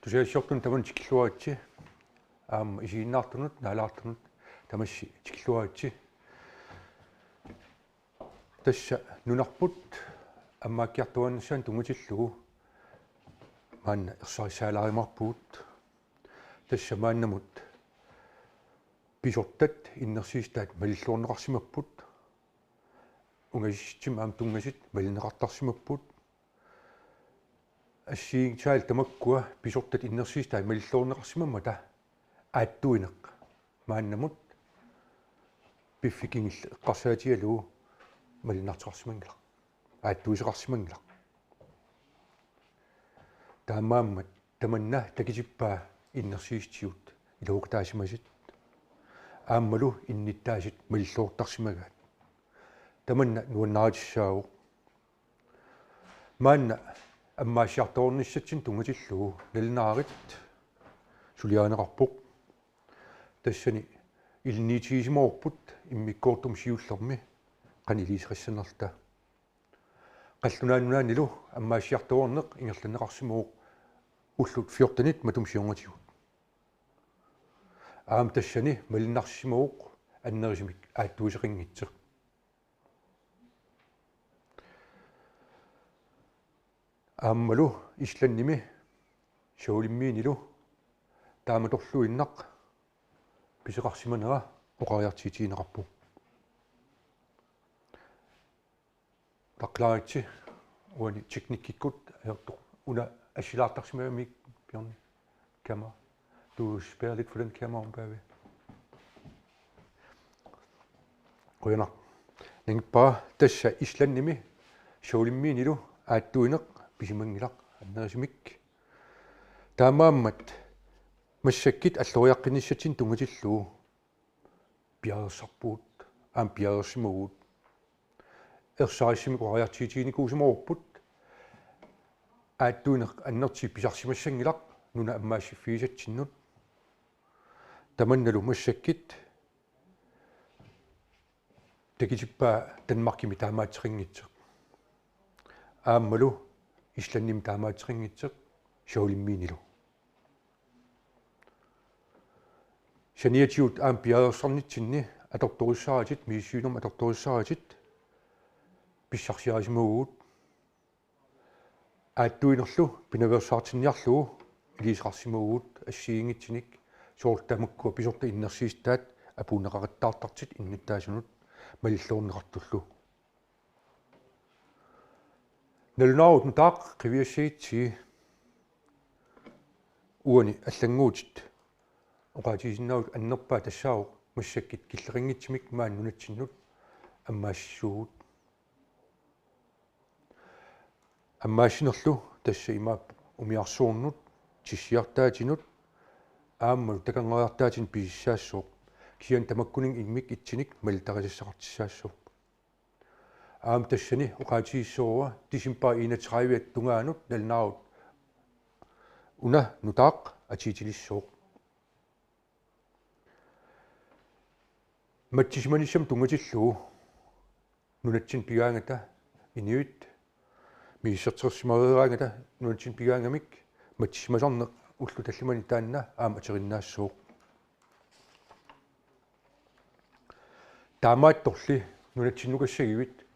тусиассиортун таман тикиллуаатси исииннаартунут наалаартунут тамасси тикиллуаатси тасса нунарпут аммааккиартуаннассаан тунгутиллугу маанна ерсарисаалааримарпуут тасса мааннамут писортат иннерсиистаат малиллуорнеқарсимаппут унгаситтим аам тунгасит малинеқартарсимаппут ассиигтаал тамаккуа писортат иннерсиистаат малиллуорнеқарсимамма та ааттуинеқ мааннамут пиффикингилла эққарсаатигалуу малинартеқарсимангила ааттуисеқарсимангила таамааммат таманна такисиппаа иннерсиистиут илууқтаасимасит ааммалу инниттаасит малиллуортарсимагаат таманна нуаннаатиссаагу маанна аммаасиарторниссатсин тунгатиллугу налнаарит сулиаанеқарпоқ тассани илниитигисимоорпут иммиккоортум сиуллерми қанилисеқиссанерта қаллунааннунаанилу аммаасиарторнеқ ингерланеқарсимуу уллут фиортанит матум сионгатигут аам тассани малиннарсимууқ аннерисимик ааттуисеқингитсеқ ааммалу исланними шаулиммиинилу тааматорлу иннақ писеқарсиманера оқариартиитиинеқарпу тақлааритси уани техниккиккут аёртоқ уна ассилаартарсимаамик пиорни камера du spærer lidt for den kamera om bagved. Rønner. Den bare tässä Islandimi showlimmiinilu aattuineq pisimangilaq annersimik. Taamaammat massakkit alloriaqqinissatsin tungatillu piarersarpuut aam piareersimugut. Ersaarissimik oriartiitiinikuusimorput aattuineq annerti pisarsimassangilaq nuna ammaasifiisatsinut tamannalu massakkit takisippaa Danmarkimi taamaateriнгитсеq ааммалу исланним таамаатерингитсеq шаулиммиинилу шаниатиут аам пиаерсарнитсинни аторториссаратит мииссуинерма аторториссаратит писсарсиарисимуугут ааттуинерлу пинаверсаартинниарлугу илисеқарсимуугут ассиингитсиник соортамаккуа писорта иннерсиистаат апуунеқариттаартартит инниттаасунут малиллуорнеқартуллу налунаавут нутаақ қивиассаитси уани аллангуутит оқаатисиннаавут аннерпаа тассаау массаккит киллеқингитсимик маан нунатсиннут аммаассуугут аммаассинерлу тасса имаап умиарсуурнут тиссиартаатинут ааммалу такангориартаатин писissaaссууq киан тамаккунин иммик итсиник малтарисассақартиссаассууq аам тассани оқаатииссууа тисимпаа 31 тунгаанут налнаарут уна нутаақ атиитилиссууq матсисманиссам тунгатиллугу нунатсин пигаангата иниут мииссертерсимарераангата нунатсин пигаангамик матсисмасарнеқ уллу таллимани таанна аама атериннаассууq таамаатторли нунатсиннукассагивит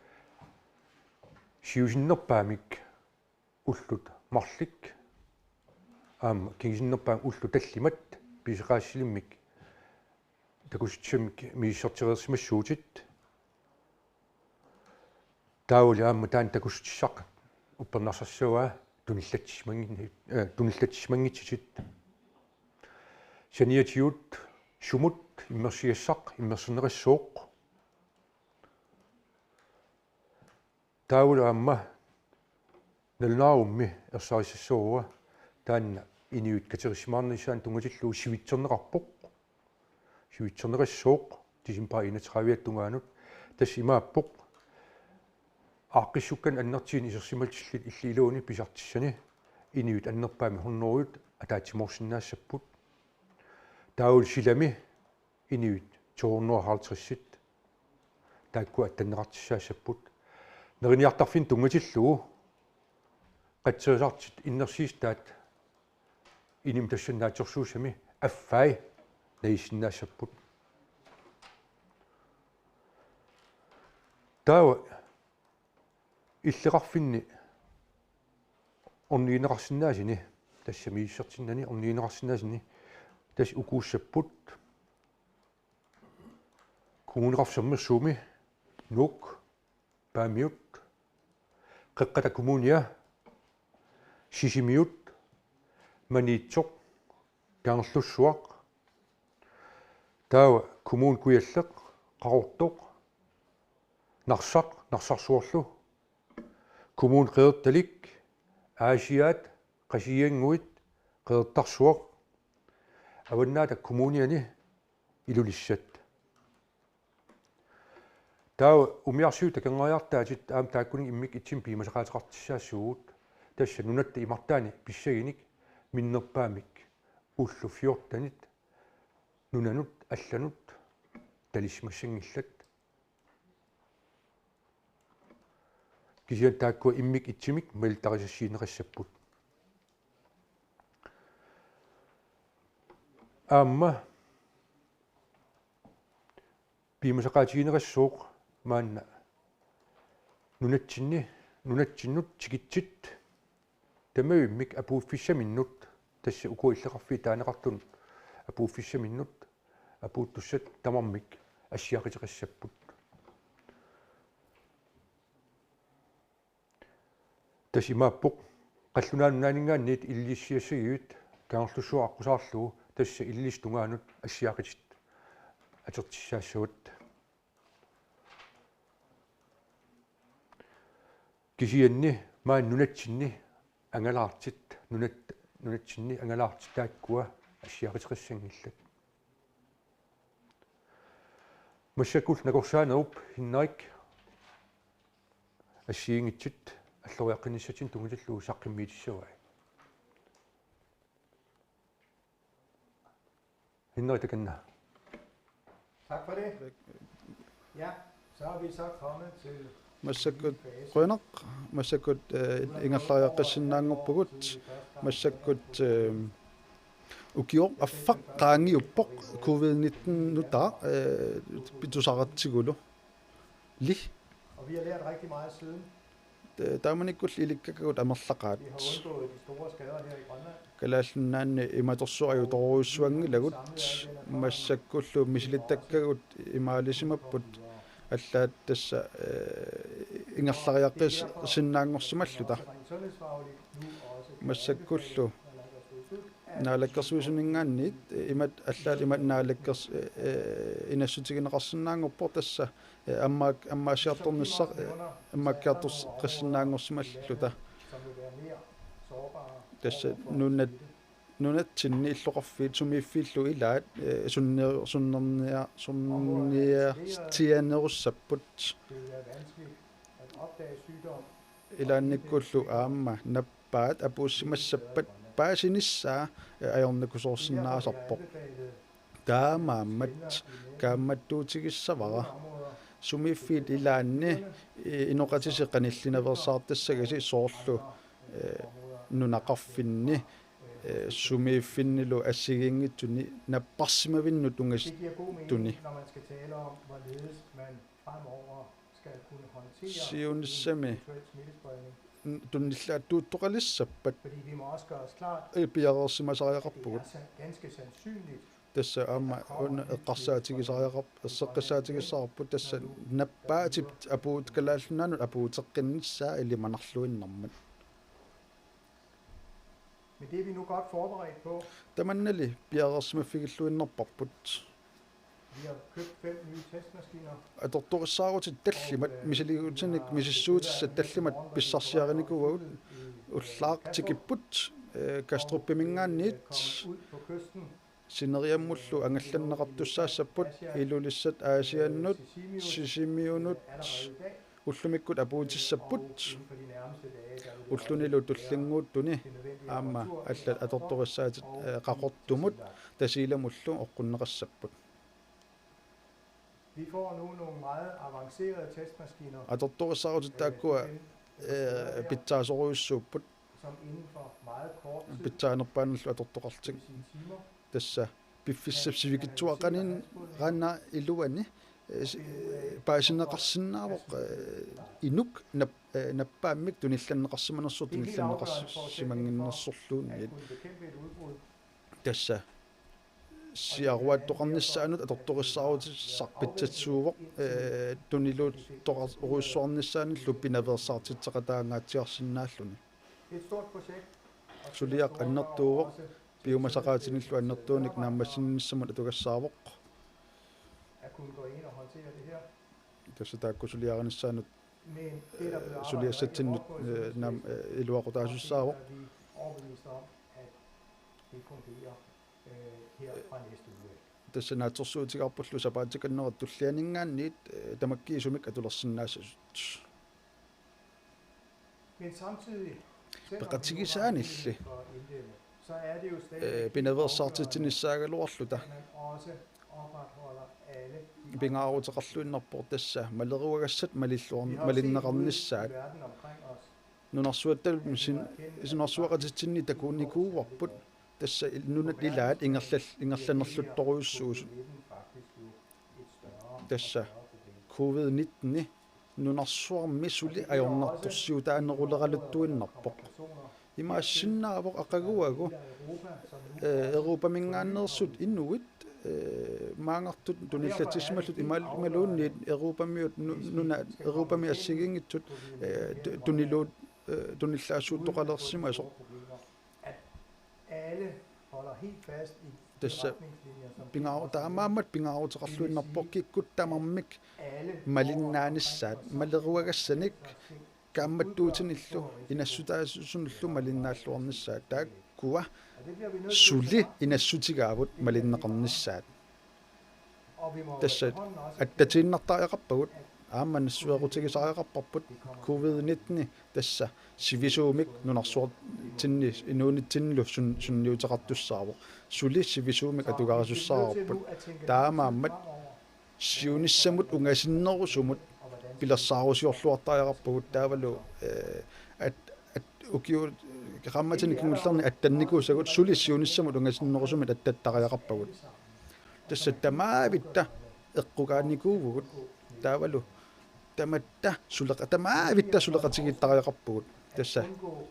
сиусиннерпаамик уллут марлик аама кингисиннерпаам уллу таллимат писеқаассилиммик такуситсамик мииссертерерсимассуутит таули аама таан такуситсақ уппернарсассуаа туниллатсимангитсит саниатиут сумут иммерсиассақ иммерсинериссууқ таули аама налнаарумми ерсарисассууа таанна иниут катериссимаарнисаан тунгатиллуу сивитсернеқарпоқ сивитсернериссууқ тисимпаа 31 тунгаанут тас имааппоқ ааққиссуккан аннертиин исерсималтиллит иллилууни писартиссани иниут аннерпаами хорнеруйут атаатсиморсиннаассаппут таул силами иниут 250 тааккуа таннеқартиссаассаппут нерниартарфин тунгатиллугу қатсерисартит иннерсиистаат inim tassannaatsorsuusami affai naissinnaassapput taawa иллеқарфинни орниинеқарсинаасини тассамииссертиннани орниинеқарсинаасини тас укууссаппут kommuneqarfsermersuumi nuuk paamiut qeqqata kommunia sisimiut maniitsoq kaangerlussuaq taawa kommun kuialleq qarortoq narsarsuorlu kommun qeertalik aasiaat qasianguit qeertarsuaq avannaata kommuniani ilulissat taawa umiarsuuta kangariartaatit aam taakkuning immik itsim piimasaqaataqartissaassугуут тасса нунатта имартаани писсагиник миннерпаамик уллу фиортанит нунанут алланут талисмассангиллат кисиан тааккуа иммик итсимик малтарисассиинеқассаппут аама пиимасақаатигинеқассууқ маанна нунатсиннут тикитсит тамавиммик апууффиссаминнут тасса укуиллеқарфи таанеқартун апууффиссаминнут апууттуссат тамармик ассиақитеқассаппут тасимааппоқ қаллунаанунаанингааниит иллиссиассагиут каангерлуссуаққусаарлугу тасса иллистунгаанут ассиақитит атертиссаассават кисианни маан нунатсинни ангалаартит нунатсинни ангалаартит тааккуа ассиақитеқассангиллат массакул накорсаанеруп хиннарик ассиингитсит аллориаққиниссатин тунгилаллугу саққиммиитиссавай хиннарик таканна. Tak for det. Ja, så er vi så kommet til массаккут қуинақ массаккут ингерлариаққиссиннаангорпугут массаккут укиор аффақ qaangiuppoq covid-19 нутаа питусаратсигулу ли og vi har lært rigtig meget siden. тааманиккул иликкакагут амерлақаат Vi har undgået de store skader her i Grønland. калааллунаанни иматорсуариу торуйуссуангилагут массаккуллу мисилиттаккагут имаалисимаппут аллаат тасса ингерлариаққис синнаангорсималлута Rent sundhedsfagligt nu også. массаккуллу наалаккерсуисунингаанниит имат аллаат имат наалаккерс инассутигинеқарсинаангорпор тасса аммаасиарторнissaq аммаккаартус қиссинаангорсималлута Som vil være mere sårbare. тасса нунатсинни иллоқарфиит сумииффииллу илаат сунниартианеруссаппут Det vil være vanskeligt at opdage sygdom. илаанниккуллу аама наппаат апууссимассаппат паасиниссаа аёрникусоорсинаасарпоқ таамааммат каамматтуутигиссавара сумииффиит илаанни иноқатисеққаниллинаверсаартассагаси соорлу нунақарфинни сумииффиннилу ассигингитсуни наппарсимавинну тунгас Det giver god mening, Tuni. når man skal tale om, hvorledes man fremover skal kunne håndtere сиунissами eventuel smittespredning. тунниллааттууттоқалиссаппат Fordi vi må også gøre os klart, at ипиарерсимасариақарпугут det er ganske sandsynligt, тасса аама уна эққарсаатигисариақарп ассеққисаатигиссаарпут тасса наппаатип апуут калааллунаанут апуутеққиннссаа илиманарлуиннармат men det er vi nu godt forberedt på. таманнали пиарерсимаффигиллуиннерпарпут Vi har købt 5 nye testmaskiner. аторториссаарутит таллимат мисилигутсаник мисиссуутиссат таллимат писсарсиариникугут уллаартикиппут каструппимингаанниит Ud på kysten. синериаммуллу ангалланнеқартуссаассаппут илулиссат аасианнут сисимиунут Allerede i dag, уллумиккут апуутиссаппут inden for de nærmeste dage, der vil уллунилу туллингууттуни det nødvendige аама apparatur аллат аторториссаатит қақортумут тасииламуллу оққуннеқассаппут Vi får nu nogle meget avancerede testmaskiner, аторториссаарутит тааккуа питсаасоруйуссууппут som inden for meget kort tid, питсаанерпаанерлу аторторартик i sine timer, тасса пиффиссапсивикитсуақанин раана илуани паасинеқарсинаавоқ инук наппааммик тунилланнеқарсиманерсур тунилланнеқарсимангиннерсорлуунни at kunne bekæmpe et udbrud, тасса сиаруаттоқарниссааанут аторториссаарутиссарпитсатсуувоқ тунилуут тоқар оруиссуарниссааниллу пинаверсаартитсақатаангаатиарсинааллуни det er et stort projekt. og Suliaq derfor annertuuvoq, også piumasaqaatinillu annertuunik naammassinnissamut atugassaavoq at kunne gå ind og håndtere det her. tassa taakku suliaqanissaanut Men det, der bliver arbejdet suliassatsinut naam iluaqutaasussaaavoq er vi overbevist om, at det fungerer her fra næste uge. tassa naatsorsuutigarpullu sapaatikannerat tullianingaanniit tamakkiisumik atulersinnaasasut Men samtidig, peqatigisaanilli for indlemme, så er det jo stadig, pinaversaartitsinissaagalorluta at man også opretholder alle pingaaruteqarluinnerpor tassa maleruagassat malilluarn Vi har set malinneqarnissaat ud i verden omkring os. nunarsuattalum sinarsuaqatitsinni takuunnikuuarput tassa nunat ilaat ingerlanerluttoruissuus tassa covid-19 nunarsuarmi suli ajornartorsiutaaneruleralutuinnarpoq imaassinnaaavoq aqaguagu Europamingaannersut inuit maangartut tunillatismallut imaluunniit Europamiut nuna Europami assigingitsut tuniluut tunillaassuuttoqalersimasoq Alle holder helt fast i tassa retningslinjer, som pingaaru taamaammat pingaaruteqarluinnerpoq kikkuttamarmik alle malinnaanissaat maleruagassanik kaammattuutinillu inassutaassunullu malinnaalluarnissaat taakkua og det bliver vi nødt til. suli inassutigaavut malinneqarnissaat Og vi må tassa efterhånden også attatiinnartariaqarpagut aammannissuerutigisariaqarparput covid-19 tassa sivisuumik nunarsuartinni inuunitsinnilu sunniuteqartussaavoq suli sivisuumik atugarisussaarupput taamaammat siunissamut ungasinnerusumut pilassaarusiorluartariaqarpagut taavalu at ukiu qammatini kingullarni attannikuusagut suli siunissamut ungasinnerusumut attattariaqarpagut tassa tamaavitta eqqukaannikuuvugut taavalu tamatta tamaavitta suleqatigittariaqarpugut tassa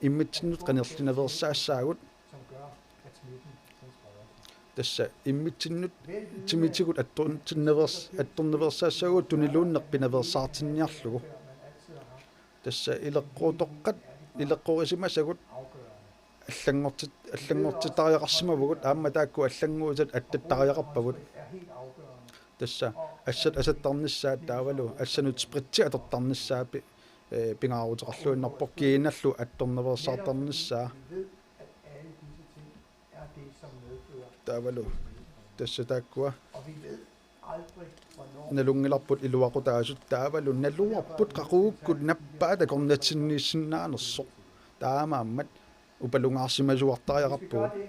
immitsinnut qanerlinaversaassaagut som gør, at smitten den spreder sig. tassa immitsinnut timitigut attorneversaassaagut tuniluunnerpinaversaartinniarlugu Man altid har haft tassa ileqquutoqqat ileqqurisimasagut allangortitariaqarsimavugut aamma taakku allanguusat attattariaqarpagut er helt afgørende. tassa assattarnissaat taavalu assanut spritsi atortarnissaapi pingaaruteqarluinnerpoq kiinallu attorneversaartarnissaa Vi ved, at alle disse ting er det, som medfører, taavalu tassa taakkua og vi ved aldrig, hvornår nalungilarput iluaqutaasut taavalu naluarput qaquukkut nappaata kornatsinniissinaanersoq taamaammat upalungaarsimasuartariaqarpugut det,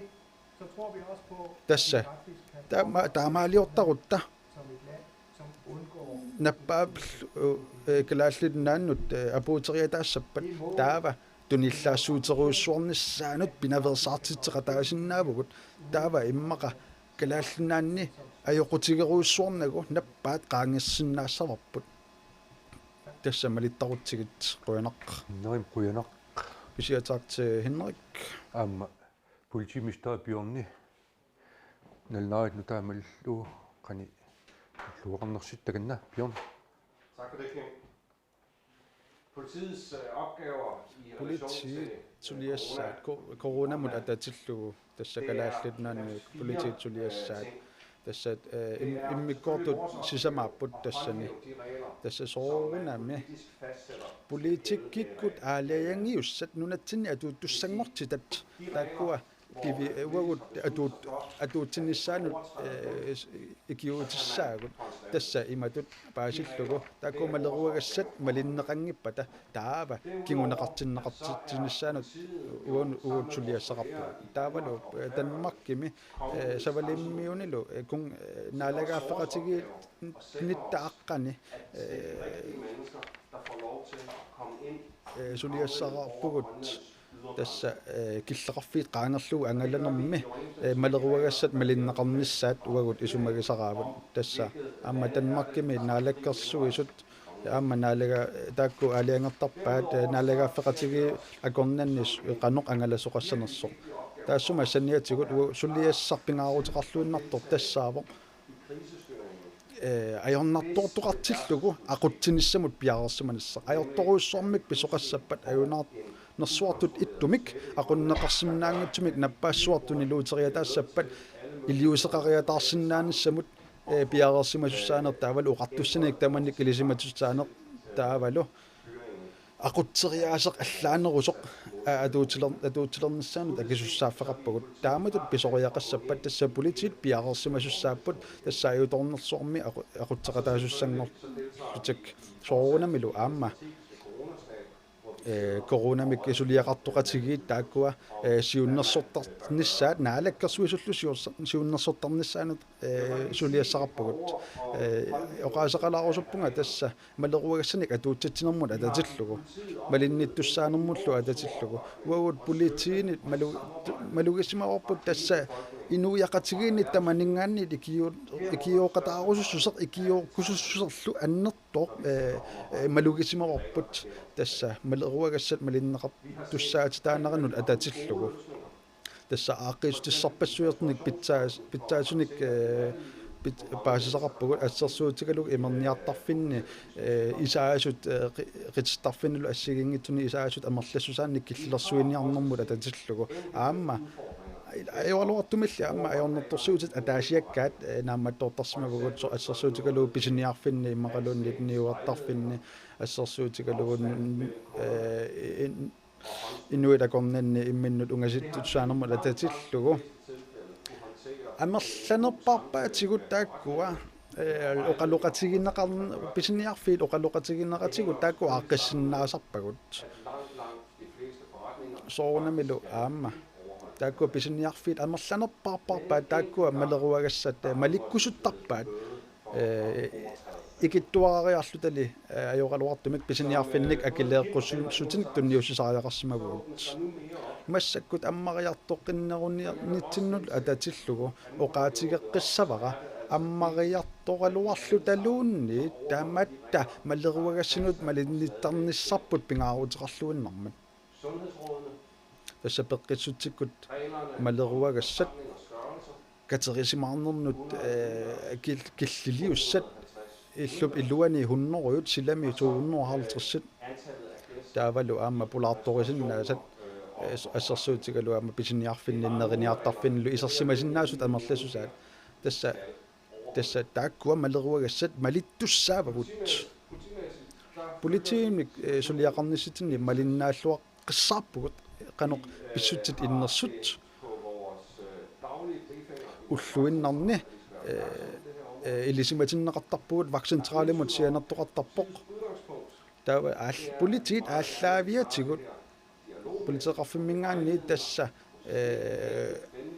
så tror vi også på, tassa faktisk kan taamaaliortarutta som et land, som undgår nappaap kalaallinnaannut apuuteriataassappat taava tunillaassuuteruussuarnissaanut pinaversaartitseqataasinnaavugut taava immaqa kalaallinnaanni ajoqutigeruussuarnagu nappaat qaangissinnaassararput tassa malittarutigit quyanaq Noin kuyanaq pisiataarti Henrik aamma politimistaa bjorni nalnaat nutaamallu qani luuqarnersittaganna bjorn. Tak for det, Kim. Politiets opgaver i relation til politiet coronamut atatillugu tassa kalaallinnaanni politiet suliassaat tassa immikkortut sisamaarput tassani tassa soorunami politikkikut aalayangiussat nunatsinni atuuttussangortitat taakkua kivi uagut atuutsinnissaanut ikiutissaagut tassa imatut paasillugu taakku maleruagassat malinneqangippata taava kinguneqartinneqartinnissaanut uutsuliassaqarpu taavalu tanmarkimi savalimmiunilu kun naalagaaffaqatigi nittaaqqani mennesker, der får lov til at komme ind suliassaqarpugut тасса киллеқарфиит qaangerlugu ангаланерми малеруагассат малиннеқарнissaат уагут исумагисараавут тасса аама танмаккими наалаккерсуисут аама наалага таакку алиангертарпаат наалагааффеқатиги акорнаннис қаноқ ангаласоқассанерсо таассума санниатигут суллиассарпингаарутеқарлуиннартор тассаавоқ ajornartortuqartilllugu aqutsinissamut piarersamanisса ajortoruussormik pisoqassappat ajunaart nersuartut ittumik aqunneqarsimnaangattumik nappaassuartuni luuteriataassappat iliuseqariataarsinnaanissamut piareersimasussaanert taavalu uqartussanik tamanik ilisimatussaanert taavalu aqutseriaaseq allaanerusoq атуутилернissaanут акисуссааффеқарпагут тааматут писориақассаппат тасса политит пиареерсимасуссааппут тасса аюторнерсуарми aqutseqataasussangor сутик соорунамилу аама коронамик исулиақартоқатигиит тааккуа сиуннерсортарнissaат наалаккерсуисуллу сиуннерсортарнissaанут сулиассақарпагут оқаасақалаарусуппунга тасса малеруагассаник атуутсатсинермут ататиллугу малинниттуссаанермуллу ататиллугу уагут политиинит малугиссимаорпут тасса инуяқатигиинит таманингааннит икиоқатаарусуссусеқ икиоккусуссусерлу аннертоқ малугиссимаорпут тасса малеруагассат малиннеқартуссаати таанеранут ататиллугу тасса ааққиистиссарпассуйерник питсаасуник паасисақарпугут ассерсуутикалуг имерниартарфинни исаасут қитстарфиннулу ассигингитсуни исаасут амерлассусаанник киллерсуиниарнэрмут ататиллугу аама айорлуартумилли аама айорнерторсуутит атаасиаккаат наамматтоортарсимагугут ассерсуутикалуг писиниарфинни иммақалууннит ниуартарфинни ассерсуутикалугун инуитакорнанни имминнут унгаситтусаанермут ататиллугу амерланерпарпаатигут тааккуа оқалоқатигиннеқарн писиниарфиит оқалоқатигиннеқатигут таакку ааққиссиннаасарпагут соорнамилу аама таакку писиниарфиит амерланерпарпарпаат тааккуа малеруагассат маликкусуттарпаат икиттуариарлутали ajorалуартумик писиниарфинник акилеэққуссутиник тунниуссисариақарсимагуут массаккут аммариартоққиннеруниарнитсиннул ататиллугу оқаатигеққиссавара аммариарторалуарлу талуунни тааматта малеруагассинут малинниттарниссарпут пингаарутеқарлуиннармат тасса пеққиссутсиккут малеруагассат катерисимаарнернут киллилиуссат иллуп илуани 100 силами 250 таавалу аама пулаарторисиннаасат ассерсуутикалу аама писиниарфинниннериниартарфиннлу исерсимасиннаасут амерласусаат тасса тааккуа малеруагассат малиттуссаавагут политиимик сулиақарнисситинни малиннааллуақ қиссаарпугут қаноқ писсутсит иннерсут уллуиннарни илисиматиннеқартарпугут ваксинтералимут сианертоқартарпоқ таава политит ааллаавиатигут политеқарфиммингаанни тасса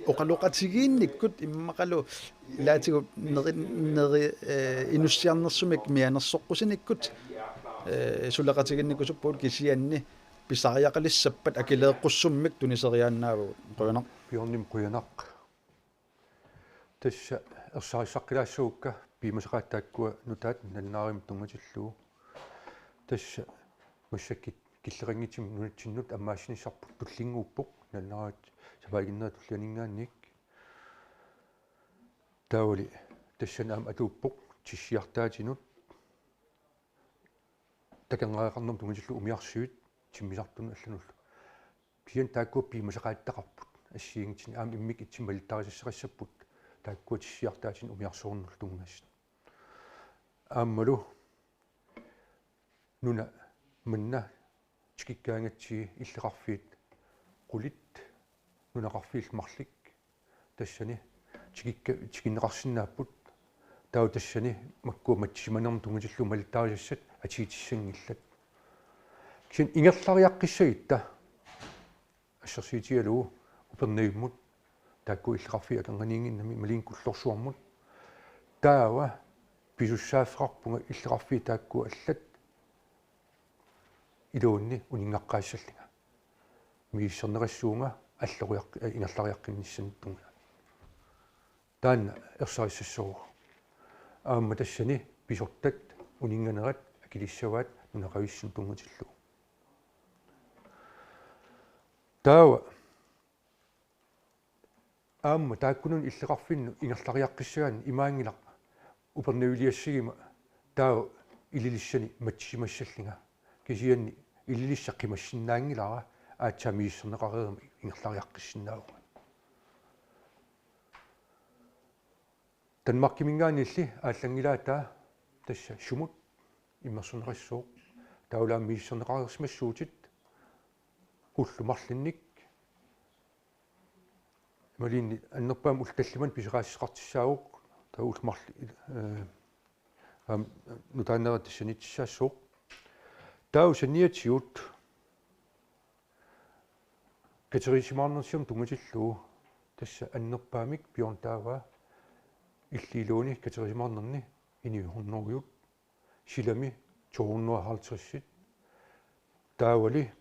оқалоқатигиинниккут иммақалу лаатигут нери инуссиарнерсумик мианерсоққусиниккут сулеқатигинникусуппуут кисианни писариақалиссаппат акилеэққуссуммик тунисериааннааву қуянақ пионним қуянақ тасса ерсарissaqqilaassuukka piimasaqaattaakkua nutaat nannaarim tungatilluu tassa массакки киллерингитим нунатсиннут аммаассинissarput туллингууппоқ наннааrit сапаагиннаа туллианингаанник таавали тассанаам атууппоқ тиссиартаатинут такангаақарнам тунгатиллу умиарсуит тиммисартуна аллануллу пиан таакку пиимасақааттақарпут ассиингитсини аам иммик итсималиттарисассериссаппут тааккуутиссиартаатин умиарсуурнул тунгнасит ааммалу нуна манна чикиккаангатсиги иллеқарфиит qulит нунақарфиил марлик тассани чикиннеқарсинааппут тау тассани маккуа матсиманерм тунгатиллу малиттарисассат атиитиссангиллат кин ингерлариаққиссагитта ассерсиитигалуу упернеиммут таакку иллеқарфи аканганиингиннами малиинкуллорсуармут таава писуссааффеқарпунга иллеқарфи таакку аллат илуунни унингаққаассаллига мииссернерассуунга аллориақ ингерлариаққиннссанттунга таанна ерсариссассоо аама тассани писортат унинганерат акилиссаваат нунақависсун тунгутиллу таава аама тааккунун иллеқарфинну ингерлариаққиссагаан имаангилақ упернавилиассигима таава илилиссани матсимассаллинга кисианни илилисса қимассиннаангилара аатсамииссернеқареерми ингерлариаққиссиннаауга танмаркимингаанилли ааллангилаатаа тасса сумут иммерсунерассоо таулаам мииссернеқареерсимассуутит уллумарлинник малинни аннерпаам улталлиман писеқаассеқартиссаагоқ таулмарли нутааннерат тассанитсаассоо тау саниатиут катерисимаарнерсиум тунгутиллуу тасса аннерпаамик пионтаава иллилууни катерисимаарнерни иниухорнериут силами 250 таавали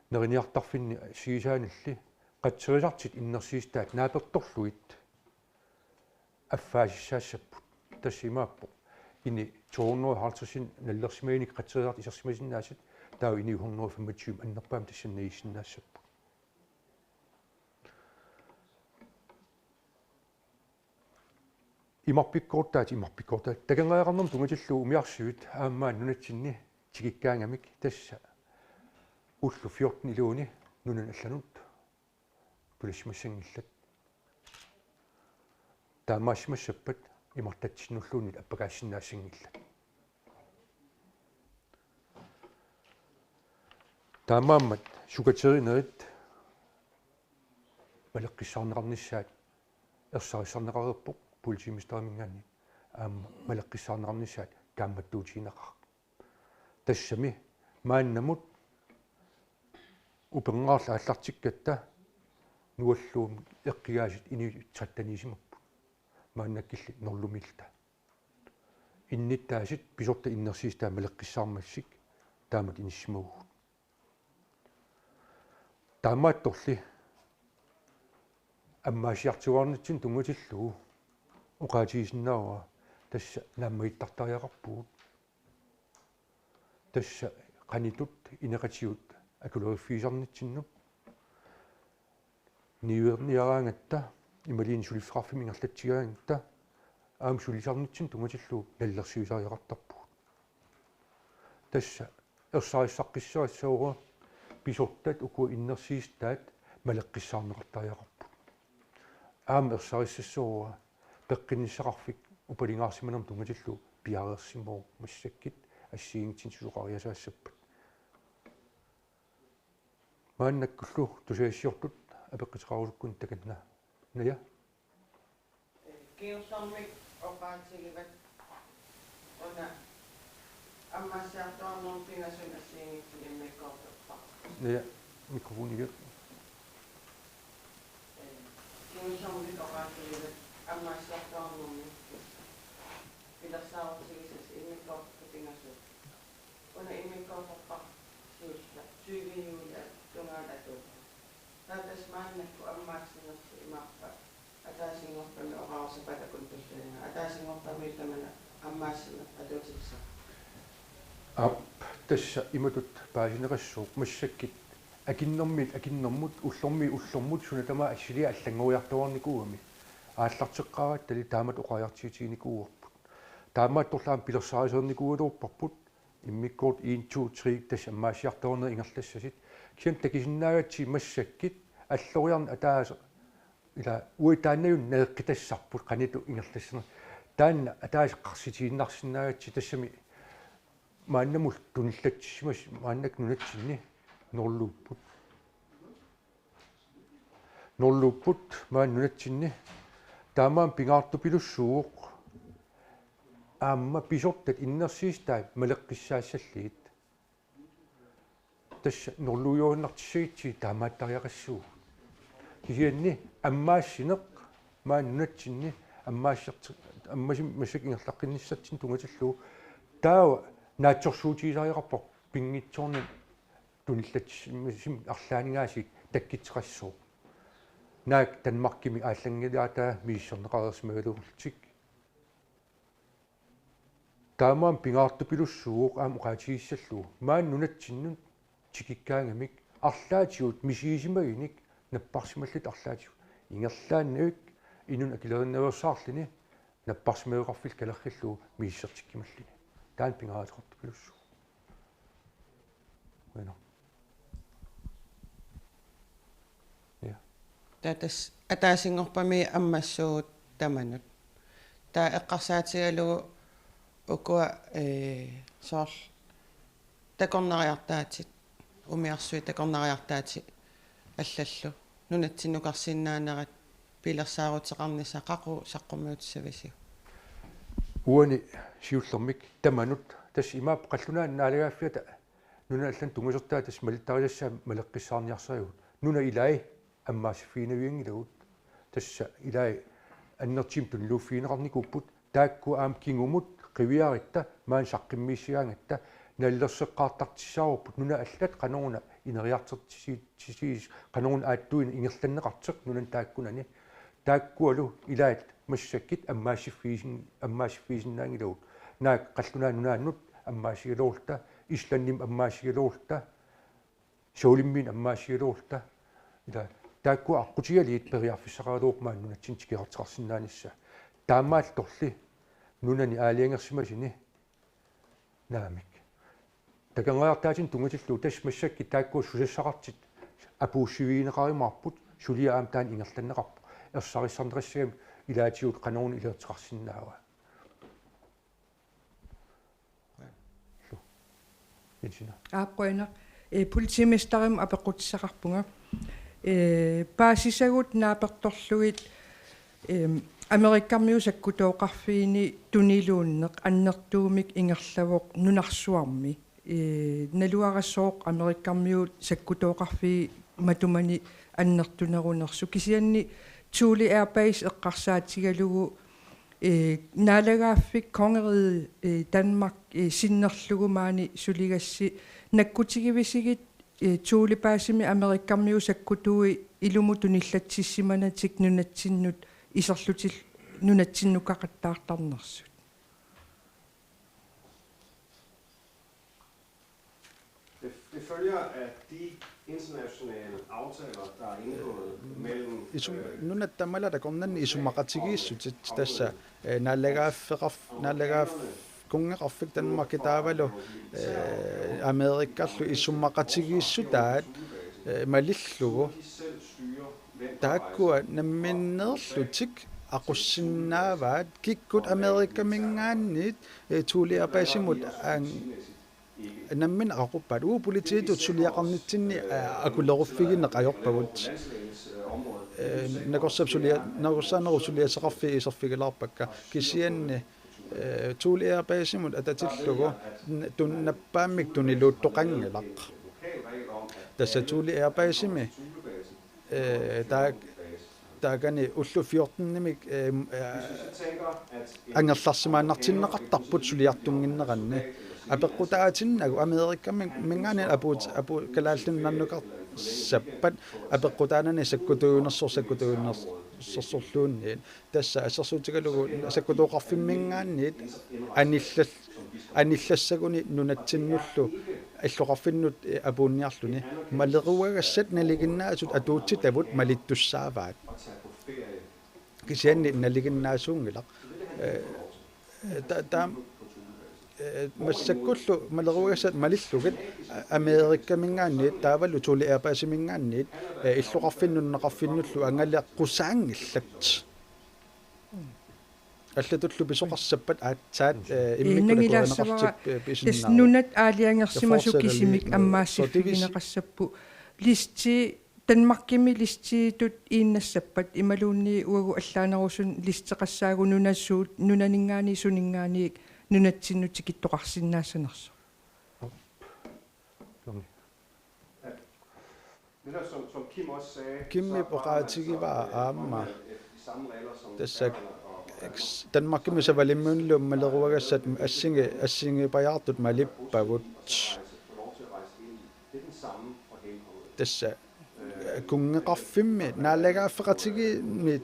нерниартарфинни сигисааналли qatserисартит иннерсиистаат нааперторлуит аффаасиссаассаппут тассимааппо ини 250 наллерсимаиник qatserисарт исерсимасиннаасит таа ини 125 аннерпаам тассаннаиссиннаассаппу имарпиккоортаат тагангаагарнерм тунгатиллуу умиарсуит аамаан нунатсинни тигиккаангамик тасса уллу 14 илууни нунан алланут пулисмассангиллат таамаасмассаппат имартатсиннуллуунит аппагаассиннаассангиллат таамааммат сукатеринерит малеққиссаарнеқарниссаат ерсарissarneqareerpoq пулисимистаамингаани аама малеққиссаарнеқарниссаат таамматтуутиинеқар тассами мааннамут упенгаарла аллартиккатта нуаллуум эққигаасит ини траттанисимаппу мааннаккилли норлумилта инниттаасит писорта иннерсиистаа малеққиссаармассик таамат иниссимагуут таамаатторли аммаасиартуарнитсин тунгутиллуу уqaатиисиннаава тасса нааммаиттартариақарпуут тасса qanitut инеқатиут акулериффиисарнитсиннуп ниуерниараангатта ималиин сулиффеқарфимингерлатсигаангатта аам сулисарнитсин тунгатиллуу наллерсуисариақартарпуут тасса ерсариссаққиссаассаура писортат укуа иннерсиистаат малеққиссаарнеқартариақарпут аам ерсариссассуура пеққинниссақарфик упалингаарсиманерм тунгатиллуу пиареерсимоо массаккит ассиингтин сулуқариасаассаппат мааннаккуллу тусаассиортут апеққитеқарулуккун таканна ная киусармик опаатигиват она аммассаартуарнерм пингасун ассиингитти иммиккоортаппа ная микрофонигер киусармик опаатигиват аммассаартуарнерм пилассаартигисас иммиккоортаппа пингасун она иммиккоортаппа сиусла сүйвиула тунгаалату татасмааннакку аммаассинерси имаарпа атаасингорпами ораарсапалакун туссаана атаасингорпамиитамана аммаассина атуутикса ап тасса иматут паасинерассуук массаккит акиннэрмут уллормут сунатама ассилиа аллангуиартуарникууами ааллартеққарат тали таамат оқаяртиитигникууарпут таамаат торлаам пилерсаарисерникууалууппарпут иммиккорт 1 2 3 тасса аммаасиартуарнер ингерлассасит киан такисиннаагатси массаккит аллориарн атааса ила уитааннаюн неэққитассарпут қаниту ингерлассана таанна атаасеққарситииннарсинаагатси тассами мааннамул туниллатсимас мааннак нунатсинни норлууппут маан нунатсинни таамаан пингаартупилуссууоқ аама писортат иннерсиистаа малеққиссаассаллиит тасса норлуйууннартиссагитси таамааттариақассуу кисианни аммаассинеқ маан нунатсинни аммасим масак ингерлаққинниссатсин тунгатиллуу таава наатсорсуутигисариақарпор пингитсоорни tunillatsim arlaanigaasik takkitseqassuu naak Danmarkimi ааллангилаатаа мииссернеқареерсимагалугултик таамаам пингаартупилуссууоқ аама оқаатигиссаллуу маан нунатсиннун тикиккаангамик арлаатиут мисиисимагиник наппарсималлут арлаатиу ингерлааннавик инун акилериннаверсаарлини наппарсимагеқарфил калерриллуу мииссертиккималлини таан пингаатеқартупилуссуу bueno Tatas ataasingorpami ammassuut tamanut taa eqqarsaatigalugu ukua soorl takornariartaatit umiarsui takornariartaati аллаллу нунатсиннукарсиннаанерат пилерсаарутеқарниса қақу саққумиутсависиу уани сиуллермик таманут тас имаап қаллунаан наалагааффиата нуна аллан тунгусертаа тас малиттариассаа малеққиссаарниарсариут нуна илай аммаасиффиинавиангилагут тасса илай аннертим тунлууффиинеқарникуппут таакку аам кингумут қивиаритта маан саққиммииссигаангатта наллерсеққаартартиссааруппут нуна аллат қанеруна инериартертисиис қанеруна ааттуин ингерланнеқартеқ нунан тааккунани тааккуалу илаат массаккит аммаасиффиисиннаангилагут наак қаллунаа нунааннут аммаасигалуурта исланним аммаасигалуурта соолиммин аммаасигалуурта ила таакку аққутигалиит периарфиссақаалуурмаан нунатсин тикиартеқарсиннаанисса таамаал торли нунани аалиангерсимасини наамик такангаартаатин тунгатиллу тас массакки таакку сусассақартит апууссивиинеқаримаарпут сулиаам таан ингерланнеқарпу ерсариссарнериссагам илаатиут қанерун илертеқарсиннаава ячина ааппуина политимистарим апеқутиссақарпунга паасисагут нааперторлугит америккармиу саккутооқарфиини тунилууннеқ аннертуумик ингерлавоқ нунарсуарми налуарассооқ америккармиут саккутооқарфии матумани аннертунерунерсу кисианни Thule Airbase эққарсаатигалугу наалагааффик конгерид Danmark синнерлугумаани сулигасси наккутигивисигит Thule паасими америккармиу саккутуи илуму туниллатсиссиманатик нунатсиннут исерлутил нунатсиннукақаттаартарнерсут Det følger af de internationale aftaler, der er indgået mellem nunat tamala takornanni isumaqatigiissut tassa naallagaafferaf kungeqarfik Danmark taavalu Amerikallu isumaqatigiissutaat malillugu taakkua namminnerlutik aqussinnaavaat kikkut Amerikamingaannit Thule Airbasimut наммин ақуппат политиитут сулиақарнитсинни акулерuffiginneq ajorpagut нагорсаанеру сулиасеқарфи исерфигилаарпакка кисианни Thule Airbasimut ататиллугу туннаппааммик тунилууттоқангилақ тасса Thule Airbasimi таакани уллу 14-нимик ангерларсимааннартиннеқартарпут сулиартунгиннеранни апеққутаатиннагу Америкками мингаани апу калааллуннарнукар саппат апеққутаанани саккутуунерсорсорлуунниит тасса ассерсуутигалугу саккутооқарфиммингаанниит аниллассагуни нунатсиннуллу аллоқарфиннут апуунниарлуни малеруагассат налигиннаасут атуутсит авут малиттуссааваат кисианни налигиннаасуунгилақ таам массаккуллу малеруагассат малиллугит Америккамингаанниит таавалу Thule Airbasimingaanniit иллоқарфиннуннеқарфиннуллу ангалеққусаангиллат аллатуллу писоқарсаппат аатсаат иммиккулуанеқартип тас нунат аалиангерсимасу кисимик аммаассиффигинеқассаппу листи Danmarkimi listiitut iinnassappat imaluunni uagu allaanerusun listeqassaagu nunassuut nunaningaani suningaaniik nunatsinnutikittoqarsinnaasanersu som Kim også sagde, Kimmi poqaatigiva aamma tassa Danmarkimi savalimmuunlu maleruagassat assingi pajaartut malippagut samme for hele kongeriget. Tässä kungeqarfimmi naallagaaffeqatigimi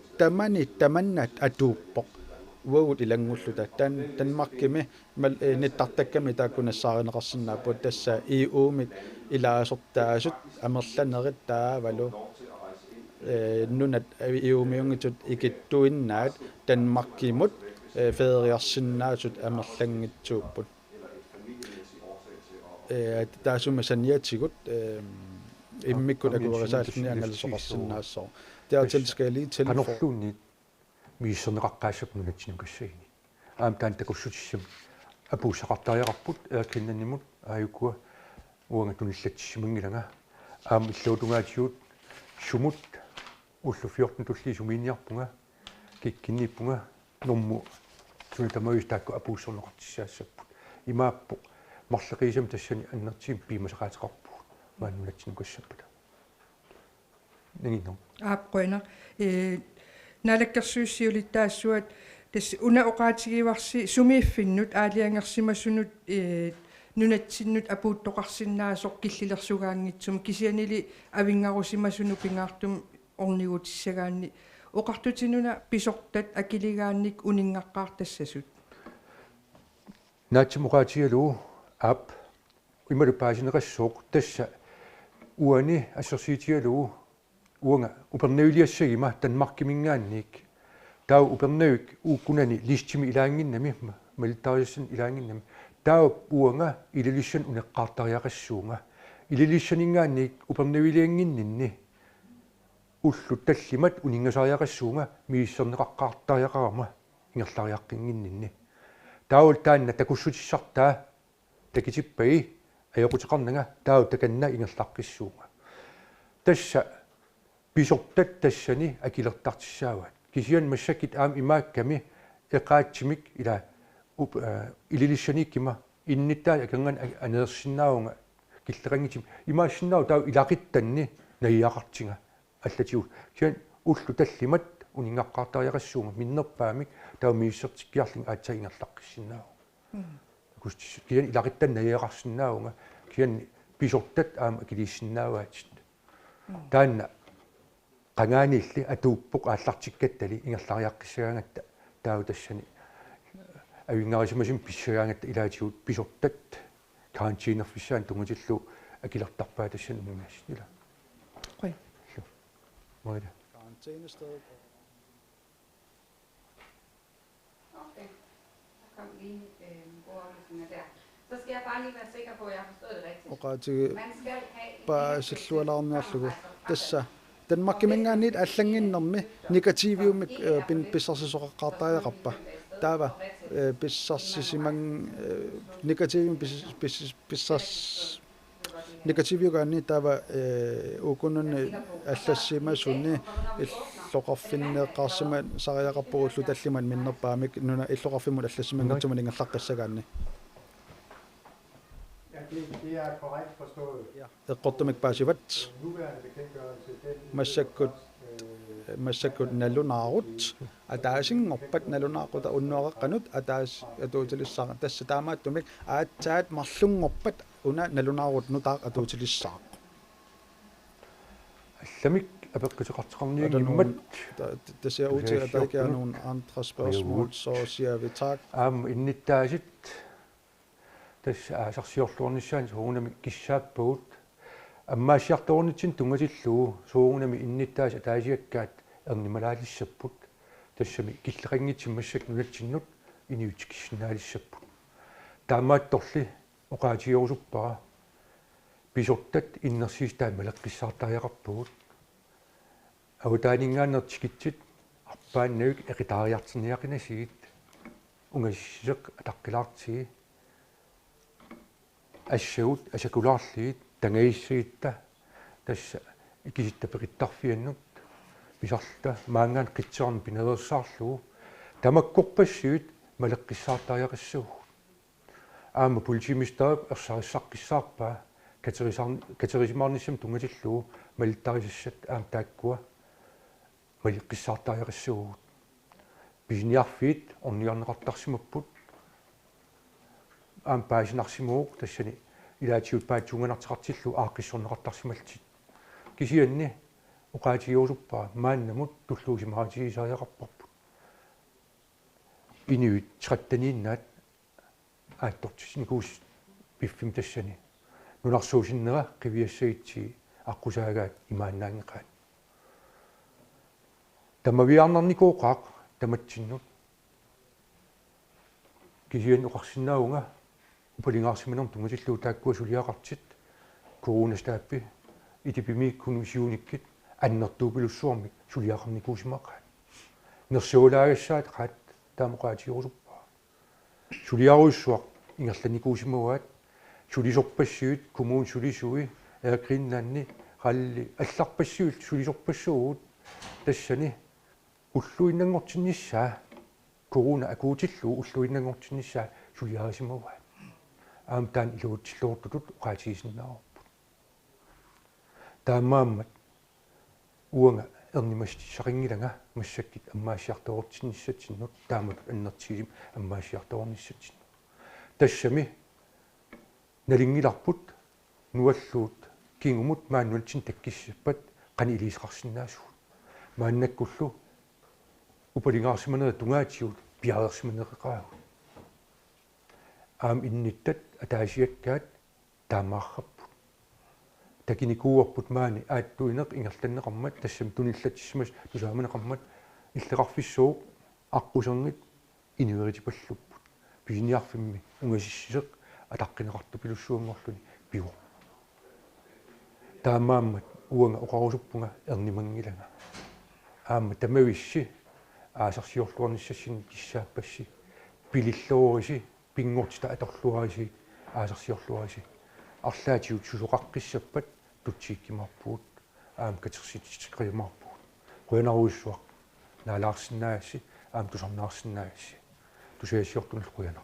tamannat atuuppoq uagut ilangulluta tanmarkimi nittartakkami taakkunassaarinеqarsinnaaput tassa EU-mik ilaasortaasut amerlanerit taavalu nunat EU-miungitut ikittuinnaat tanmarkimut federiarsinnaasut amerlangitsuupput taasummasaniatigut immikkut akuarisaalluni angalusoqarsinnaassoo dertil skal jeg lige tilføje qanorluunni miisserneqaqqaassapnunatsinukassaini taan takussutissam apuussaqartariaqarput eakinnanimut aayukua uangatunillatsimangilanga illuutungaatigut sumut ullu 14 tulli sumiiniarpunga kikkinniippunga normmu sunitamagistaakku apuusserneqartissaassapпут imaappu marleqiisam tassani annertiim piimasaqaatiqarpu maannunatsinukassappata ningino aapquina naalakkersuussiulitaassуат тас уна оqaatigivarsi sumiiffinnut аалиангерсимасунут нунатсиннут апууттоqarsinnaasoq киллилерсугаангитсум кисианили авингарусимасуну пингаартум орнигутиссагаанни оқартутинуна писортат акилигаанник унингаққаартассасут наатсимоqaatiгалуу ап ималу паасинеқассооқ тасса уани ассерсиитигалуу уанга упернавилиассагима танмаркимингаанник таа упернавик ууккунани листими илаангиннами малитариассан илаангиннами таа уанга илилиссан унеққаартариақассуунга илилиссанингаанник упернавилиангиннинни уллу таллимат унингасариақассуунга мииссернеқаққаартариақарама ингерлариаққингиннинни таул таанна такуссутиссартаа такитиппаги аёқутеқарнага таа таканна ингерлаққиссуунга тасса писортат тассани акилертартиссаават кисиан массакит аам имаакками эқаатсимик ила илилиссаниккима инниттаа аканган анеерсиннаавунга киллеқангитим имаассиннаау таа илақиттанни наиақартинга аллатиу киан уллу таллимат унингаққаартариақассуунга миннерпаамик таа мииссертиккиарлин аатсагингерлаққиссиннаау кустис киан илақиттан наиақарсиннаавунга киан писортат аама акилиссиннааваатит таанна qangaanilli atuuppuq ааллартиккаттали ингерлариаққиссагаангатта таау тассани авингаrismasim писсагаангатта илаатигут писортат карантинерфиссаан тунгатиллу акилертарпаа тассани мимаассила қой мода karantænestedet Okay, der kom lige ordløsninger der. Så skal jeg bare lige være sikker på, at jeg har forstået det rigtigt. oqaatigi Man skal have... paasillualaarniarlugu tassa tanmakkimingaanniit аллангиннэрми негативиумик писсарсисоқаққартариақарпа таава писсарсисиман негативиум писсарс негативиугаанни таава укунунни аллассимасунни иллоқарфиннеэққарсима сариақарпугуллу таллиман миннерпаамик нуна иллоқарфиммут аллассимангатсуман ингерлаққиссагаанни Det er korrekt forstået. эққортумик паасиват Nuværende bekendtgørelse, den массаккут налунаарут атаасингорпат налунаақута уннуареққанут атаас атуутилиссаа тасса таамааттумик аатсаат марлунгорпат уна налунаарут нутаа атуутилиссаа алламик апеққитеқартеқарниангиммат det ser ud til at der ikke er nogen andre spørgsmål så siger vi tak аама инниттаасит тасса аасарсиорлуорниссаан суугунами киссааппагут аммаасиарторнитсин тунгатиллуу суугунами инниттаас атаасиаккаат ернималаалиссаппут тассами киллеқангитсиммассак нулатсиннут иниутиккиссинаалиссаппут таамаатторли оқаатиорусуппара писортат иннерсиистаа малеққиссаартариақарпугут авутаанингааннертикитсит арпааннавик эқитаариартерниақинасигит унгассисеқ атаққилаартиги ассагут асакулаарлигит тангаиссигитта тасса икиситтапеқиттарфианнут писарта маангаан қитсеорн пинерерсаарлугу тамаккорпассигит малеққиссаартариақассагу аама политимистаап ерсариссаққиссаарпаа катерисимаарниссам тунгатиллугу малиттарисассат аам тааккуа малеққиссаартариақассагу бисниарфиит орниарнеқартарсимаппут аам паасинарсимууқ тассани илаатиут паатсуунганартеқартиллу ааққиссорнеқартарсималтит кисианни уқаатигиусуппаа мааннамут туллуусимаатигисариақарпарпут инуит чраттанииннаат ааттортис никуус пиффим тассани нунарсуусиннера қивиассагитсиги аққусаагаат имааннаангеқаат тамавиарнарникооқаақ таматсиннут кисиан оқарсинааунга упалингаарсиманерм тунгасиллуу тааккуа сулиақартит коронастааппи итипимииккунусиуниккит аннертуупилуссуармик сулиақарникуусимақаат нерсуулаагассаат qaat таамоқаатиорусуппаа сулиаруиссуақ ингерланикуусимауаат сулисорпассиут коммуун сулисуи Greenlanni qalli алларпассуут сулисорпассуугут тассани уллуиннангортиннissaa корона акуутиллуу уллуиннангортиннissaa сулиарисимауаат аамтаан илуутсиллууртутут уqaатигисиннааруппут таамааммат уанга эрнимасти сақингиланга массаккит аммаасиарторутсинниссатсиннут таамат аннертигисим аммаасиарторниссатсинну тассами налингиларпут нуаллуут кингумут мааннуалтин таккиссаппат қани илисеқарсинаасуут мааннаккуллу упалингаарсиманера тунгаатиут пиаерсиманеқақаагут аам инниттат атаасиаккаат таамаарраппут такиникууарпут маани ааттуинеқ ингерланнеқармат тассам туниллатиссимас тусааманеқармат иллеқарфиссууq аққусернит инуеритипаллуппут пиниарфимми унгасиссисеқ атаққинеқарту пилуссуунгорлуни пиу таамааммат уанга оқарусуппунга эрнимангилага аама тамависси аасарсиорлуарниссассин киссааппасси пилиллоориси пингортита аторлуариси аасарсиорлуариси арлаатиут сусоқаққиссаппат тутсииккимарпуут аам катерситиққиимарпуут қуянаруиссуақ наалаарсинаагасси аам тусарнаарсинаагасси тусаасиортунал қуянар